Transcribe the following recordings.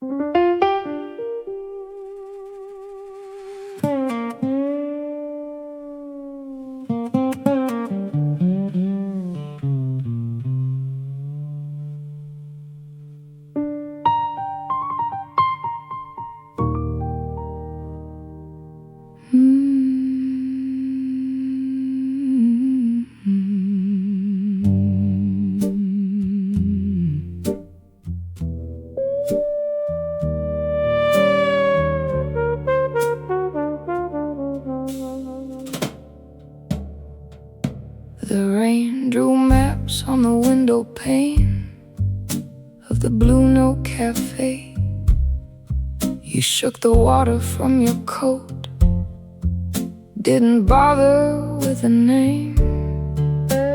The rain drew maps on the window pane of the Blue Note Cafe. You shook the water from your coat, didn't bother with a name.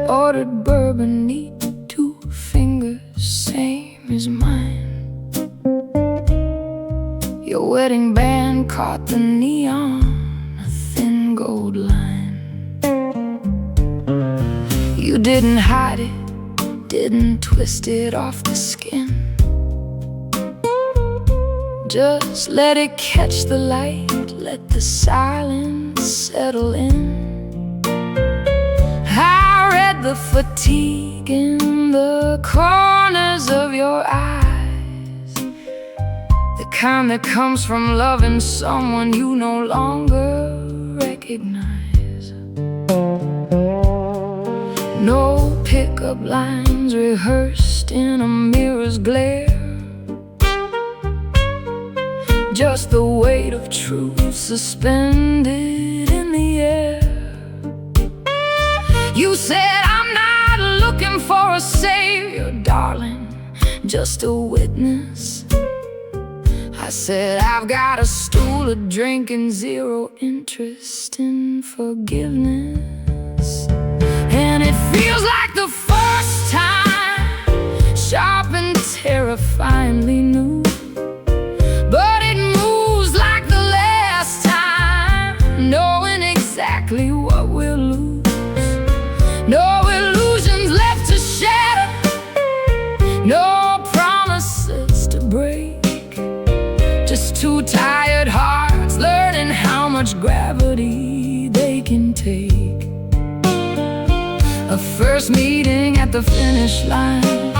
Ordered bourbon, neat, 2 fingers, same as mine. Your wedding band caught the neon, a thin gold line. You didn't hide it, didn't twist it off the skin. Just let it catch the light, let the silence settle in. I read the fatigue in the corners of your eyes, the kind that comes from loving someone you no longer recognize. No pickup lines rehearsed in a mirror's glare, just the weight of truth suspended in the air. You said, I'm not looking for a savior, darling, just a witness. I said, I've got a stool, a drink, and 0 interest in forgiveness. And it feels like the first time, sharp and terrifyingly new. But it moves like the last time, knowing exactly what we'll lose. No illusions left to shatter, no promises to break. Just 2 tired hearts learning how much gravity they can take. A first meeting at the finish line,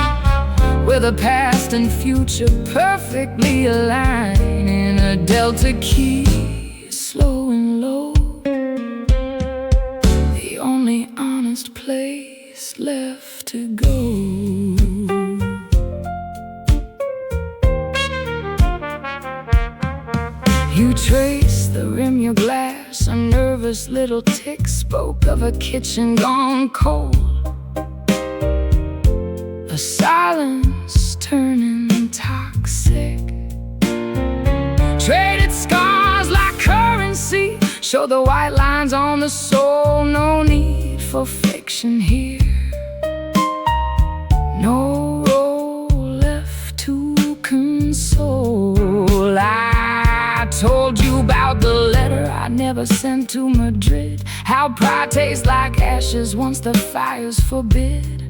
where the past and future perfectly align in a delta key, slow and low. The only honest place left to go. You trace the rim, your glass, a nervous little tick spoke of a kitchen gone cold. A silence turning toxic. Traded scars like currency, show the white lines on the soul. No need for fiction here, no role left to console. I told you about the letter I never sent to Madrid, how pride tastes like ashes once the fires forbid.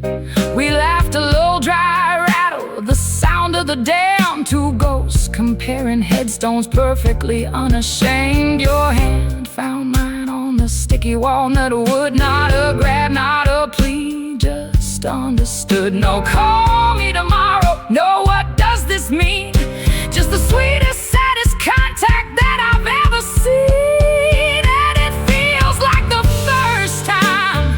We laughed a low, dry rattle, the sound of the damned 2 ghosts comparing headstones, perfectly unashamed. Your hand found mine on the sticky walnut wood, not a grab, not a plea, just understood. No, call me tomorrow, no, what does this mean? Just the sweetest, saddest contact that I've ever seen. And it feels like the first time,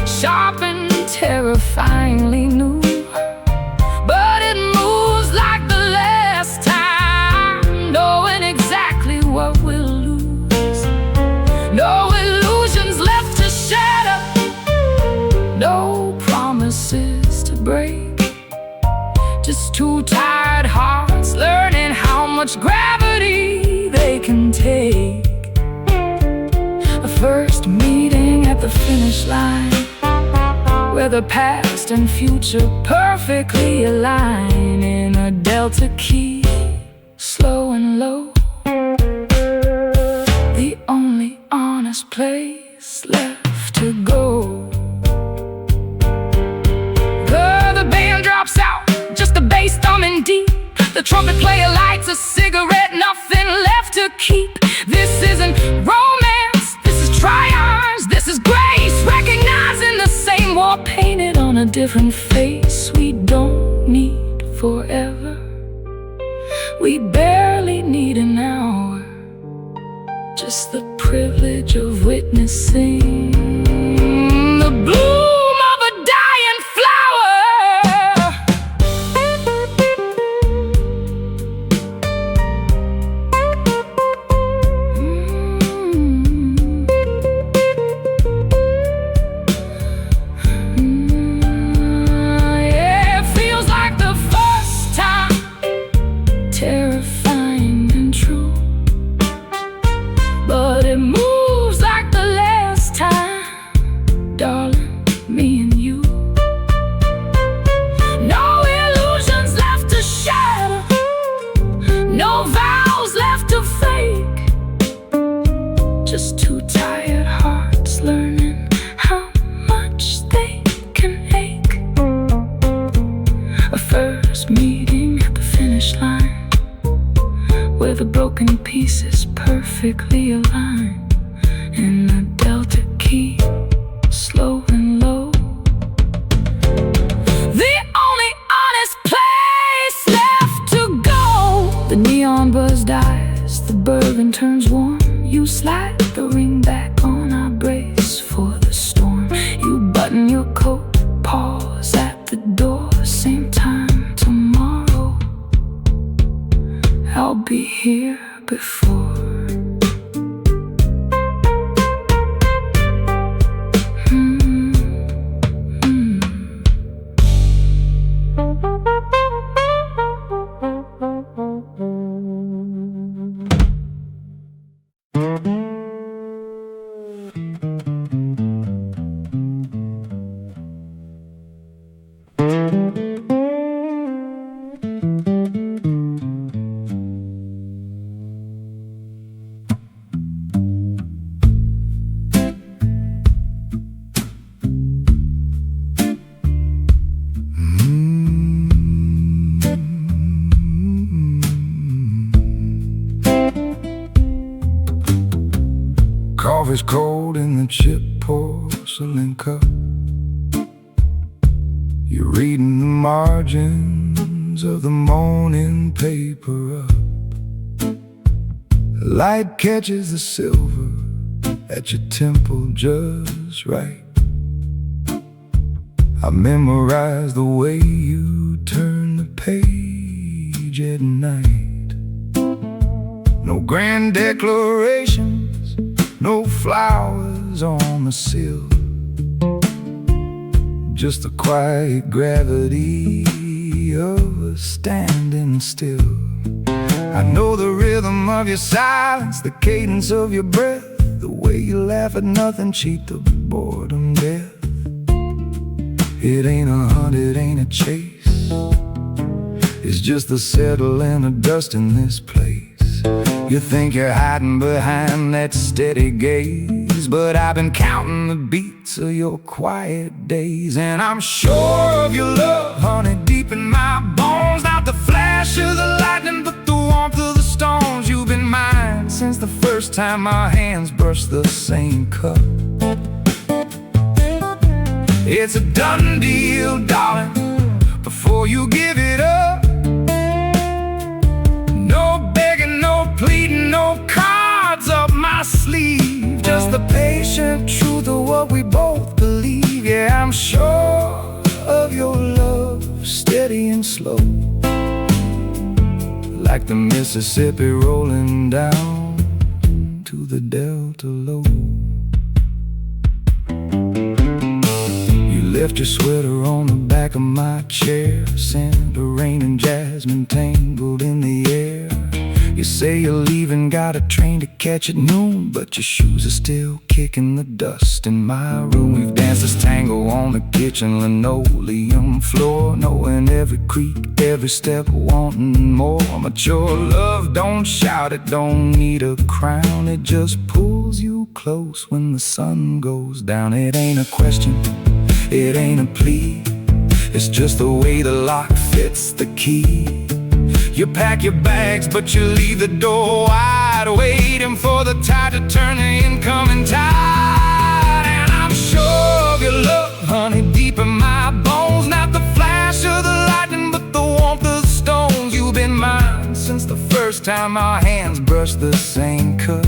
sharp and terrifyingly new. But it moves like the last time, knowing exactly what we'll lose. No illusions left to shatter, no promises to break. Just 2 tired hearts learning how much gravity they can take. A first meeting at the finish line, where the past and future perfectly align in a delta key, slow and low. The only honest place left to go. The band drops out, just the bass thumbing deep, the trumpet player light lights a cigarette, nothing left to keep. This isn't romance, this is triumphs, this is grace, recognizing the same war painted on a different face. We don't need forever, we barely need an hour, just the privilege of witnessing the bloom of a dying flower. Yeah, it feels like the first time, terrifying and true, but it moves like the last time, darling, me and you. No illusions left to shatter, no vows left to fake, just two tired hearts learning how much they can ache. A first meeting at the finish line, where the broken pieces perfectly aligned in the delta key, slow and low. The only honest place left to go. The neon buzz dies, the bourbon turns warm. You slide the ring back on, I brace for the storm. You button your coat, pause at the door. Same time tomorrow, I'll be here before. Coffee's cold in the chipped porcelain cup. You're reading the margins of the morning paper up. Light catches the silver at your temple just right. I memorize the way you turn the page at night. No grand declarations, no flowers on the sill, just the quiet gravity of a standing still. I know the rhythm of your silence, the cadence of your breath, the way you laugh at nothing, cheat the boredom death. It ain't a hunt, it ain't a chase, it's just the settling of dust in this place. You think you're hiding behind that steady gaze, but I've been counting the beats of your quiet days. And I'm sure of your love, honey, deep in my bones. Not the flash of the lightning, but the warmth of the stones. You've been mine since the first time our hands brushed the same cup. It's a done deal, darling, before you give it up. No begging, no pleading, no cards up my sleeve, just the patient truth of what we both believe. Yeah, I'm sure of your love, steady and slow, like the Mississippi rolling down to the Delta low. Left your sweater on the back of my chair, scent of rain and jasmine tangled in the air. You say you're leaving, got a train to catch at noon, but your shoes are still kicking the dust in my room. We've danced this tango on the kitchen linoleum floor, knowing every creak, every step, wanting more. But your love don't shout, it don't need a crown, it just pulls you close when the sun goes down. It ain't a question, it ain't a plea, it's just the way the lock fits the key. You pack your bags, but you leave the door wide, waiting for the tide to turn the incoming tide. And I'm sure of your love, honey, deep in my bones. Not the flash of the lightning, but the warmth of the stones. You've been mine since the first time our hands brushed the same cup.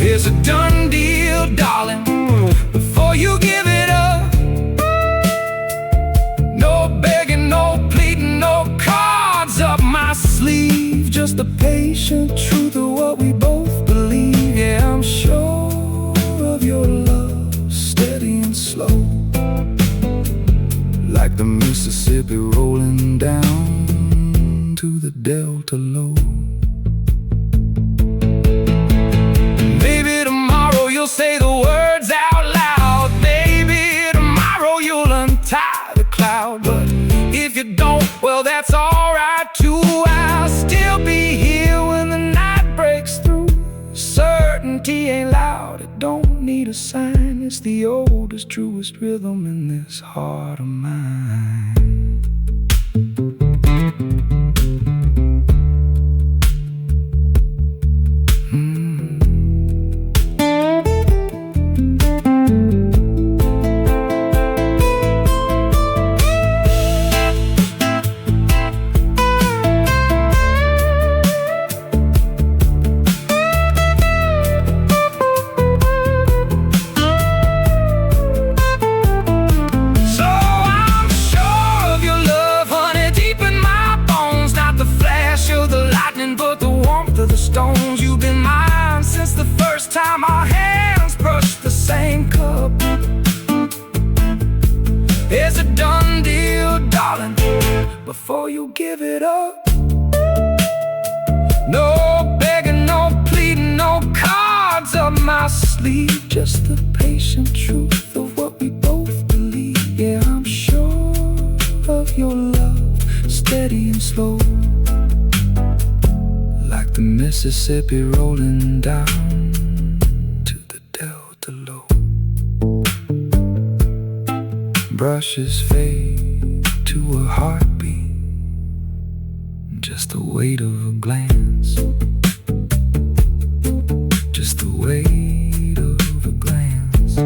It's a done deal, darling, before you give it up. No begging, no pleading, no cards up my sleeve. Just the patient truth of what we both believe. Yeah, I'm sure of your love, steady and slow, like the Mississippi rolling down to the Delta low. Maybe tomorrow you'll say the words out loud. Maybe tomorrow you'll untie the cloud. But if you don't, well, that's alright too. I'll still be here when the night breaks through. Certainty ain't loud, it don't need a sign. It's the oldest, truest rhythm in this heart of mine. But the warmth of the stones. You've been mine since the first time our hands brushed the same cup. It's a done deal, darling, before you give it up. No begging, no pleading, no cards up my sleeve. Just the patient truth of what we both believe. Yeah, I'm sure of your love, steady and slow, like the Mississippi rolling down to the Delta low. Brushes fade to a heartbeat, just the weight of a glance, just the weight of a glance.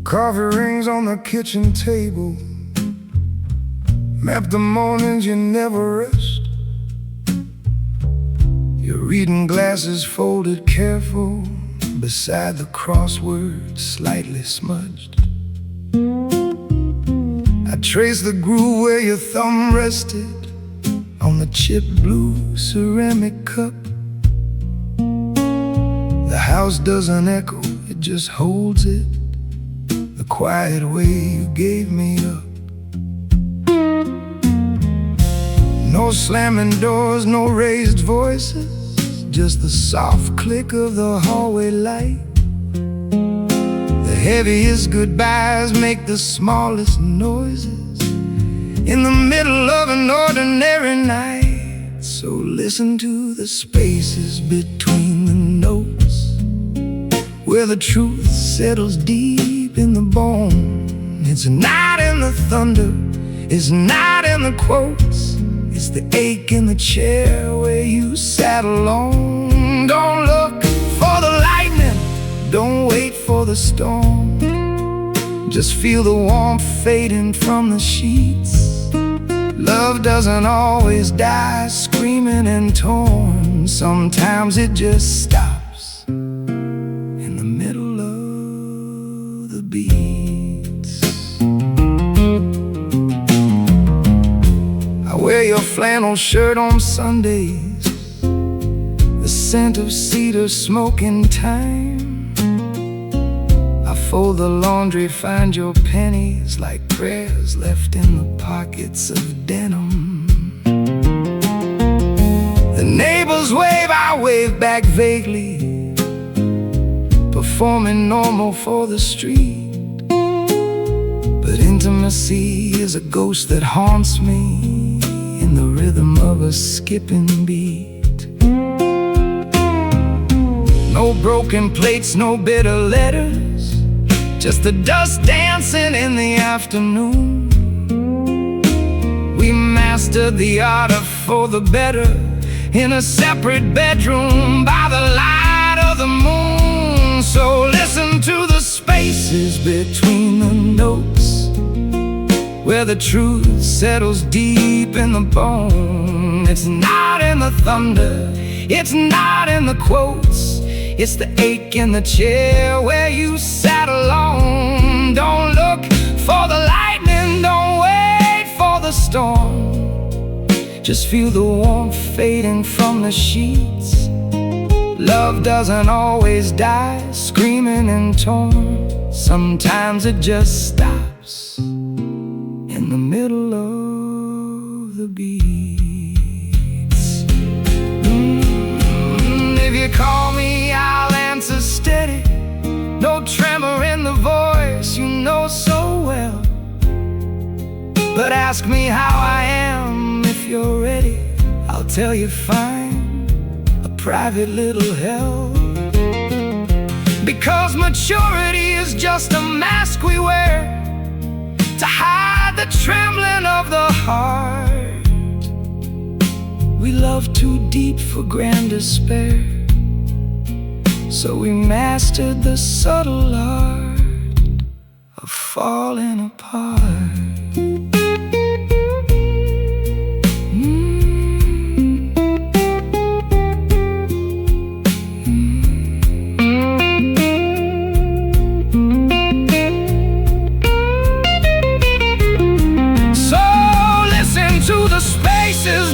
Coffee rings on the kitchen table, map the mornings you never rest. Your reading glasses folded careful beside the crossword slightly smudged. I trace the groove where your thumb rested on the chipped blue ceramic cup. The house doesn't echo, it just holds it, the quiet way you gave me up. No slamming doors, no raised voices, just the soft click of the hallway light. The heaviest goodbyes make the smallest noises in the middle of an ordinary night. So listen to the spaces between the notes, where the truth settles deep in the bone. It's not in the thunder, it's not in the quotes, it's the ache in the chair where you sat alone. Don't look for the lightning, don't wait for the storm, just feel the warmth fading from the sheets. Love doesn't always die screaming and torn, sometimes it just stops in the middle of the beats. I wear your flannel shirt on Sundays, the scent of cedar smoke in time. Fold the laundry, find your pennies like prayers left in the pockets of denim. The neighbors wave, I wave back vaguely, performing normal for the street. But intimacy is a ghost that haunts me in the rhythm of a skipping beat. No broken plates, no bitter letters, just the dust dancing in the afternoon. We mastered the art of for the better in a separate bedroom by the light of the moon. So listen to the spaces between the notes, where the truth settles deep in the bone. It's not in the thunder, it's not in the quotes, it's the ache in the chair where you sat alone. Don't look for the lightning, don't wait for the storm. Just feel the warmth fading from the sheets. Love doesn't always die screaming and torn. Sometimes it just stops in the middle of the beats. If you call me, I'll answer steady. No tremor in the voice you know so well. But ask me how I am if you're ready. I'll tell you fine, a private little hell. Because maturity is just a mask we wear to hide the trembling of the heart. We love too deep for grand despair, so we mastered the subtle art of falling apart.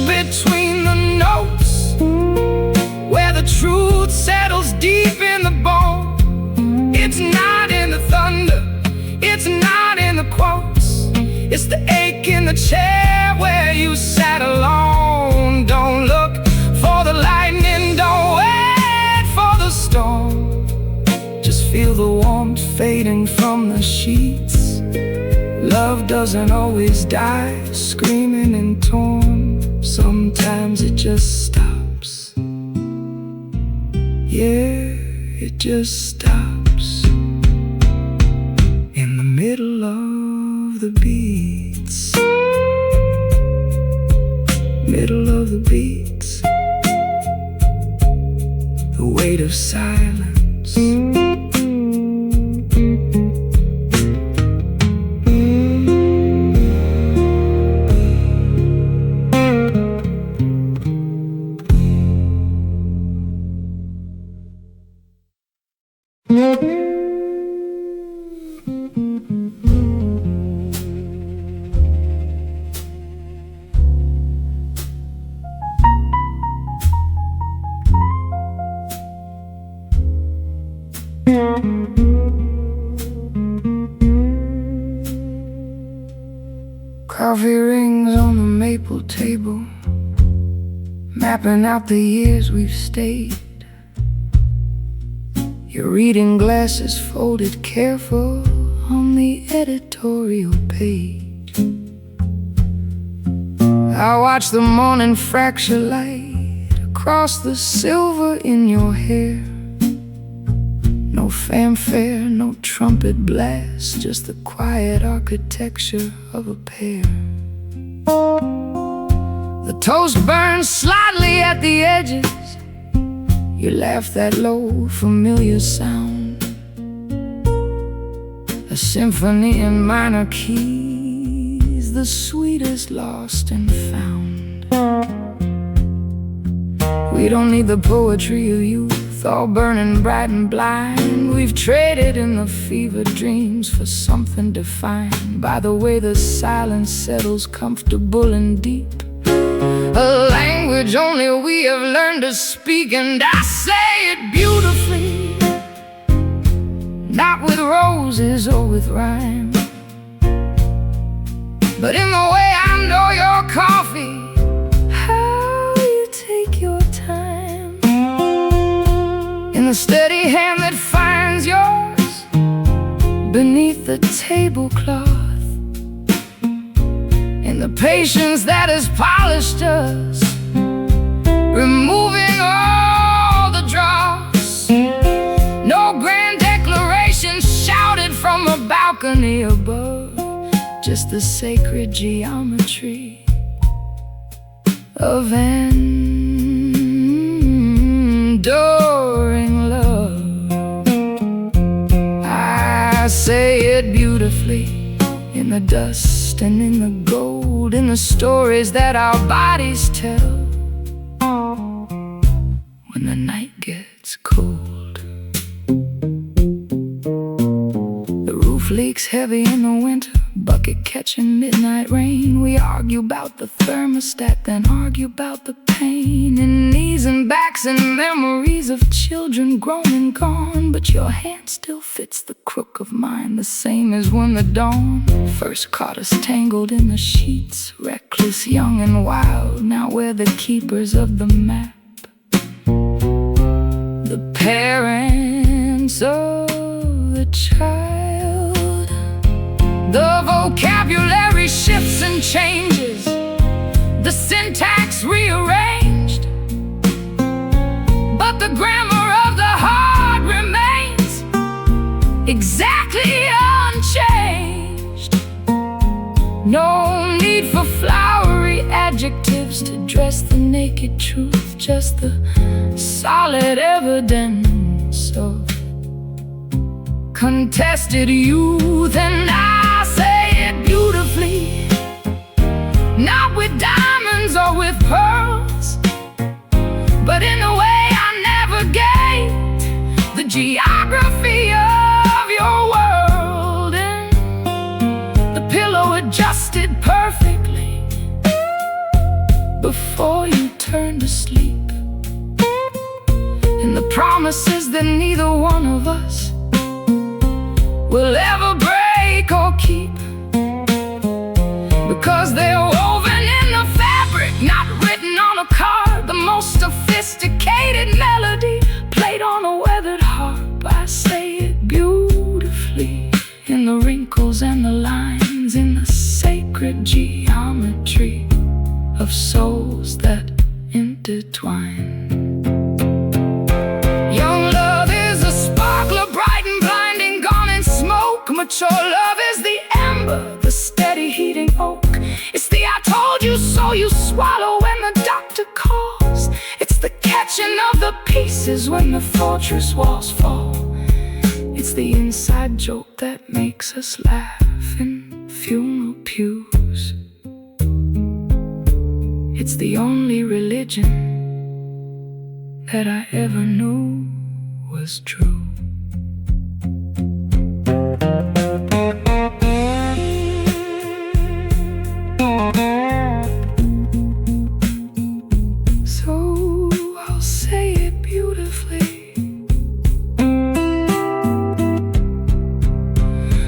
Between the notes, where the truth settles deep in the bone. It's not in the thunder, it's not in the quotes, it's the ache in the chair where you sat alone. Don't look for the lightning, don't wait for the storm. Just feel the warmth fading from the sheets. Love doesn't always die screaming and torn. Sometimes it just stops. Yeah, it just stops in the middle of the beats. Middle of the beats. The weight of silence. Coffee rings on the maple table, mapping out the years we've stayed. Your reading glasses folded careful on the editorial page. I watch the morning fracture light across the silver in your hair. No fanfare, no trumpet blast, just the quiet architecture of a pair. The toast burns slightly at the edges. You laugh that low, familiar sound, a symphony in minor keys, the sweetest lost and found. We don't need the poetry of youth, all burning bright and blind. We've traded in the fever dreams for something defined by the way the silence settles comfortable and deep. A language only we have learned to speak, and I say it beautifully. not with roses or with rhyme, but in the way I know your coffee, how you take your time, in the steady hand that finds yours beneath the tablecloth, in the patience that has polished us, removing all the dross. No grand declaration shouted from a balcony above, just the sacred geometry of enduring love. I say it beautifully, in the dust and in the gold, in the stories that our bodies tell when the night gets cold. The roof leaks heavy in the winter, bucket catching midnight rain. We argue about the thermostat, then argue about the pain in knees and backs and memories of children grown and gone. But your hand still fits the crook of mine, the same as when the dawn first caught us tangled in the sheets, reckless, young and wild. Now we're the keepers of the map, the parents of the child. The vocabulary shifts and changes, the syntax rearranged, but the grammar of the heart remains exactly unchanged. No need for flowery adjectives to dress the naked truth, just the solid evidence of contested youth. And I say it beautifully, not with diamonds or with pearls, but in the way I navigate the geography of your world, and the pillow adjusted perfectly before you turn to sleep, and the promises that neither one of us will ever break or keep, because they're woven in the fabric, not written on a card. The most sophisticated melody played on a weathered harp. I say it beautifully, in the wrinkles and the lines, in the sacred geometry of souls that intertwine. Young love is a sparkler, bright and blinding, gone in smoke. Mature love is the ember, the steady heating oak. It's the I told you so you swallow when the doctor calls. It's the catching of the pieces when the fortress walls fall. It's the inside joke that makes us laugh in funeral pews. It's the only religion that I ever knew was true. So I'll say it beautifully,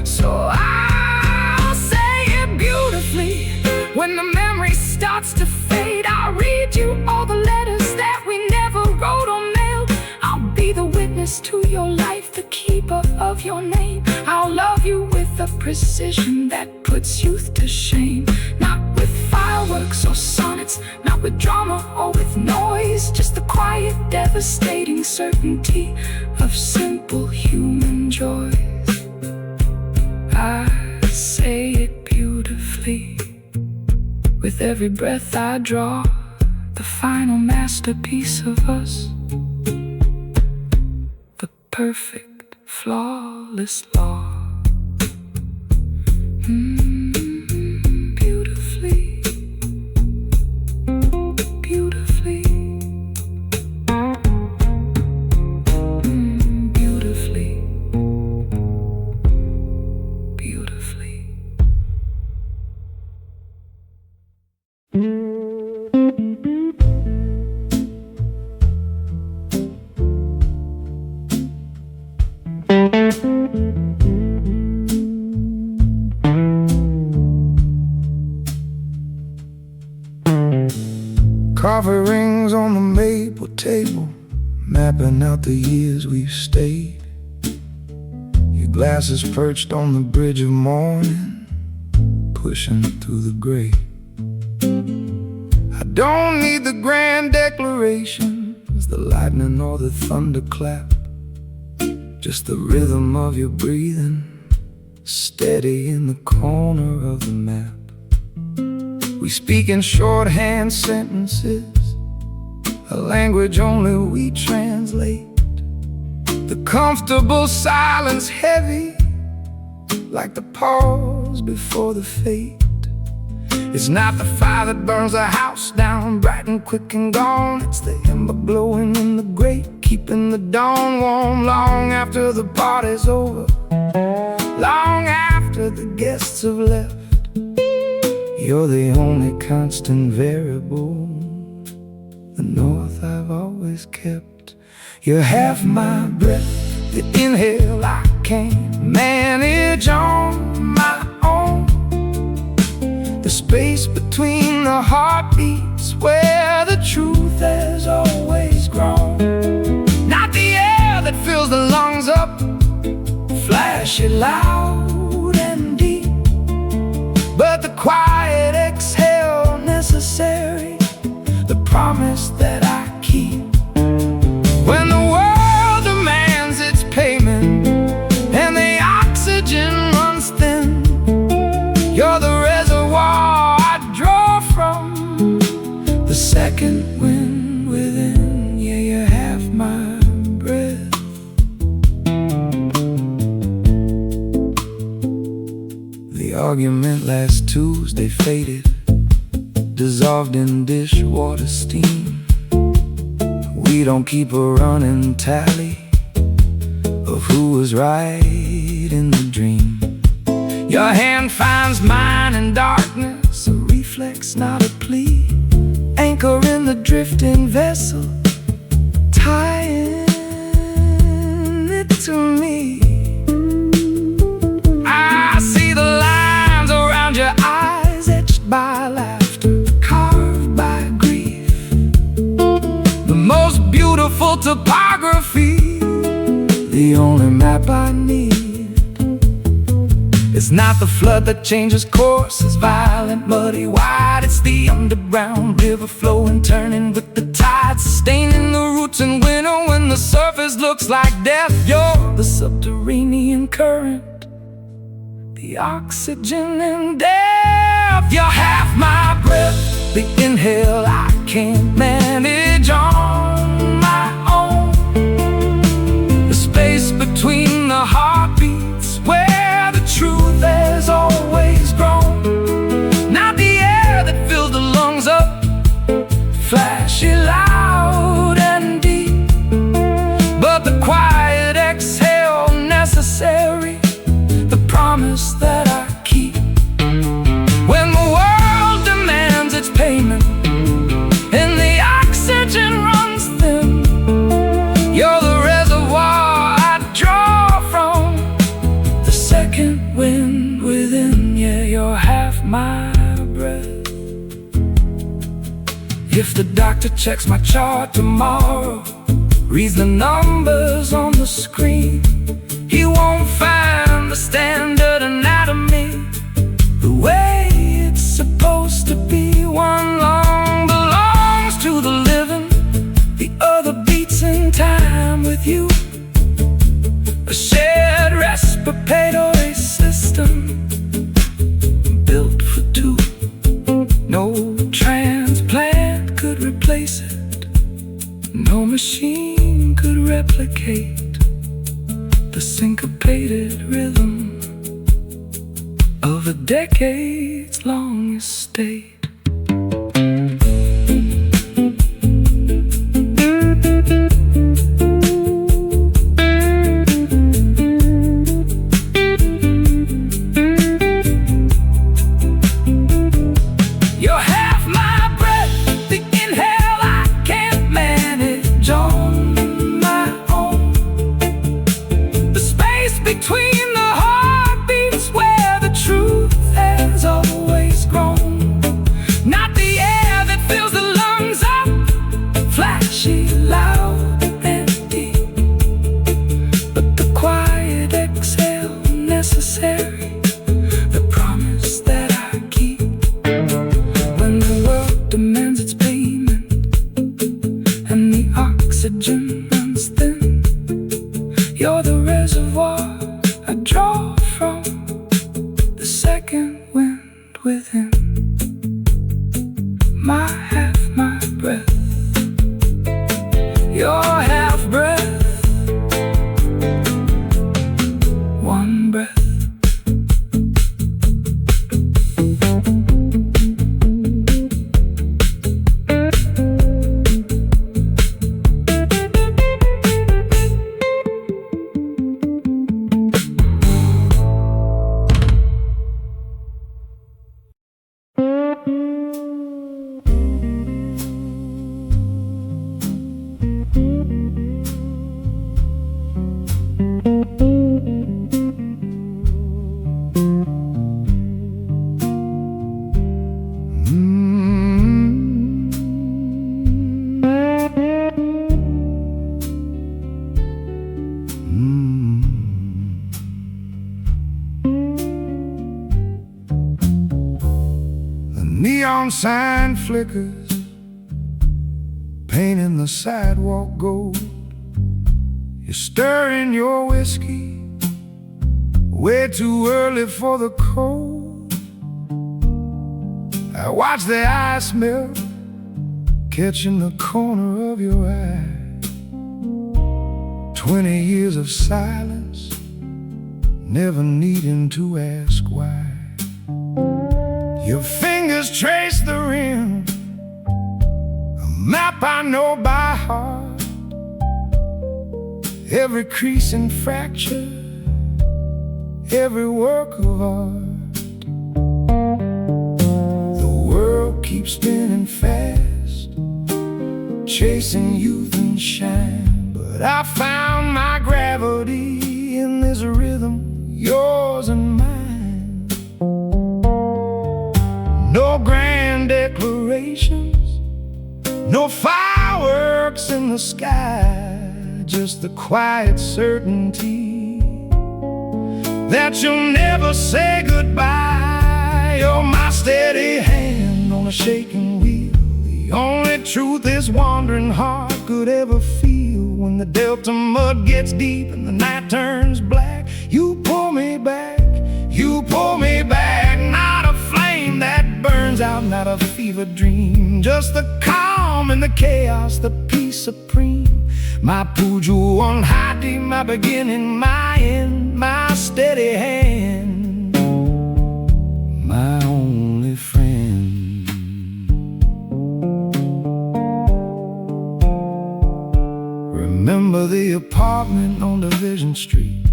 so I'll say it beautifully. When the memory starts to fade, I'll read you all the letters that we never wrote or mailed. I'll be the witness to your life, the keeper of your name. I'll love you with a precision that puts youth to shame, not with fireworks or sonnets, not with drama or with noise, just the quiet, devastating certainty of simple human joys. I say it beautifully, with every breath I draw, the final masterpiece of us, the perfect, flawless law. Beautifully, beautifully, beautifully, beautifully. Coffee rings on the maple table, mapping out the years we've stayed. Your glasses perched on the bridge of morning, pushing through the gray. I don't need the grand declarations, the lightning or the thunderclap, just the rhythm of your breathing, steady in the corner of the map. We speak in shorthand sentences, a language only we translate. The comfortable silence heavy, like the pause before the fate. It's not the fire that burns the house down, bright and quick and gone. It's the ember glowing in the grate, keeping the dawn warm long after the party's over, long after the guests have left. You're the only constant variable, the north I've always kept. You're half my breath, the inhale I can't manage on my own. The space between the heartbeats, where the truth has always grown. Not the air that fills the lungs up, flashy loud and deep, but the quiet exhale necessary, the promise that I keep. When the world demands its payment and the oxygen runs thin, you're the reservoir I draw from, the second wind within. Yeah, you're half my breath. The argument last Tuesday faded, dissolved in dishwater steam. We don't keep a running tally of who was right in the dream. Your hand finds mine in darkness, a reflex, not a plea. Anchor in the drifting vessel, tying it to me. I see the lines around your eyes, etched by laughter, carved by grief. The most beautiful topography, the only map I need. It's not the flood that changes course, it's violent, muddy, wide. It's the underground river flowing, turning with the tide, sustaining the roots in winter when the surface looks like death. You're the subterranean current, the oxygen in death. You're half my breath, the inhale I can't manage on my own. The space between the heartbeats, where the truth has always grown. Not the air that fills the lungs up, flashy loud and deep, but the quiet exhale necessary, the promise that I keep. When the world demands its payment and the oxygen runs thin, you're the reservoir I draw from, the second wind within. Yeah, you're half my breath. If the doctor checks my chart tomorrow, reads the numbers on the screen, he won't find the standard anatomy the way it's supposed to be. One lung belongs to the living, the other beats in time with you. A shared respiratory system built for two. No transplant could replace it, no machine could replicate the syncopated rhythm of a decades-long estate. You're half my breath, the inhale I can't manage on my own. The space between the heartbeats, where the truth has always grown. solitary, the promise that I keep. When the world demands its payment and the oxygen runs thin, you're the reservoir I draw from, the second wind within. My half, my breath, your half breath, one breath. Neon sign flickers, painting the sidewalk gold. You're stirring your whiskey, way too early for the cold. I watch the ice melt, catching the corner of your eye. 20 years of silence, never needing to ask why. Your fingers trace the rim, a map I know by heart. Every crease and fracture, every work of art. The world keeps spinning fast, chasing youth and shine. But I found my gravity in this rhythm, yours and mine. No grand declarations, no fireworks in the sky, just the quiet certainty that you'll never say goodbye. You're my steady hand on a shaking wheel, the only truth this wandering heart could ever feel. When the delta mud gets deep and the night turns black, you pull me back, you pull me back. Not a flame that burns out, not a fever dream, just the calm and the chaos, the peace supreme. My puja one hati, my beginning, my end, my steady hand, my only friend. Remember the apartment on Division Street,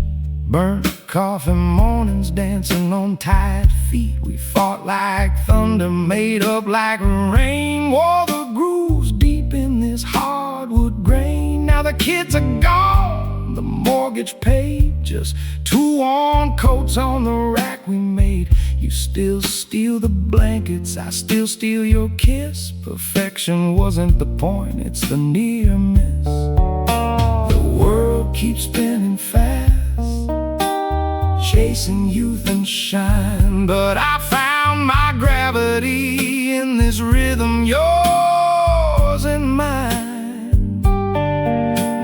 burnt coffee mornings, dancing on tired feet. We fought like thunder, made up like rain, wore the grooves deep in this hardwood grain. Now the kids are gone, the mortgage paid, just 2 worn coats on the rack we made. You still steal the blankets, I still steal your kiss. Perfection wasn't the point, it's the near miss. The world keeps spinning fast, chasing youth and shine. But I found my gravity in this rhythm, yours and mine.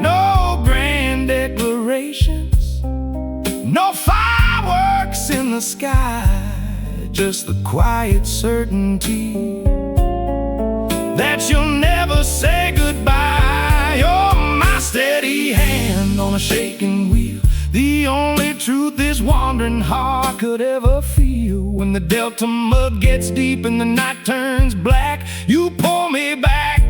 No grand declarations, no fireworks in the sky, just the quiet certainty that you'll never say goodbye. You're my steady hand on a shaking wheel, the only truth this wandering heart could ever feel. When the delta mud gets deep and the night turns black, you pull me back,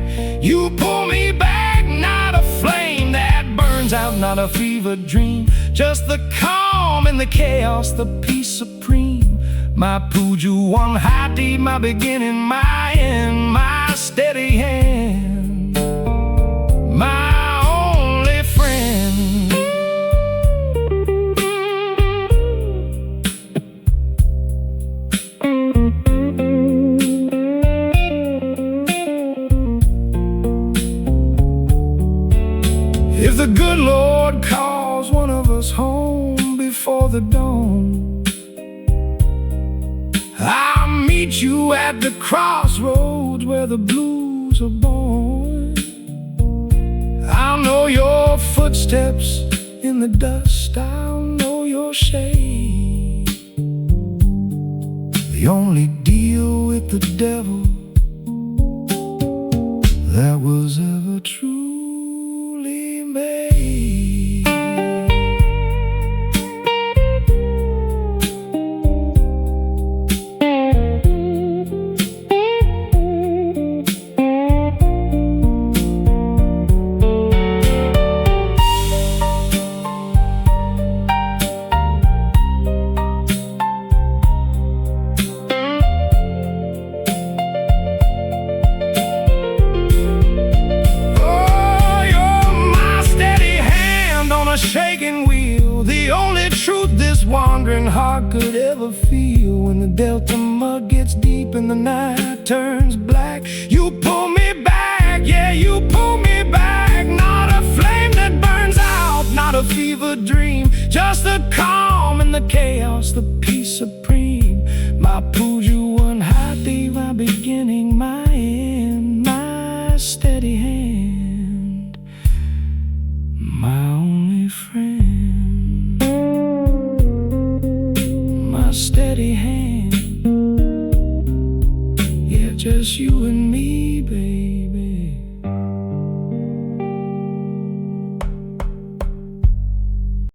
you pull me back. Not a flame that burns out, not a fever dream, just the calm and the chaos, the peace supreme. My puja one hati, my beginning, my end, my steady hand, my only friend. If the good Lord calls one of us home before the dawn, meet you at the crossroads where the blues are born. I'll know your footsteps in the dust, I'll know your shade. The only deal with the devil that was ever truly made. A shaking wheel, the only truth this wandering heart could ever feel. When the delta mud gets deep and the night turns black, you pull me back, yeah, you pull me back. Not a flame that burns out, not a fever dream, just the calm and the chaos, the peace supreme. My Puju, one high day, my beginning, my end, my steady hand, my only friend, my steady hand. Yeah, just you and me.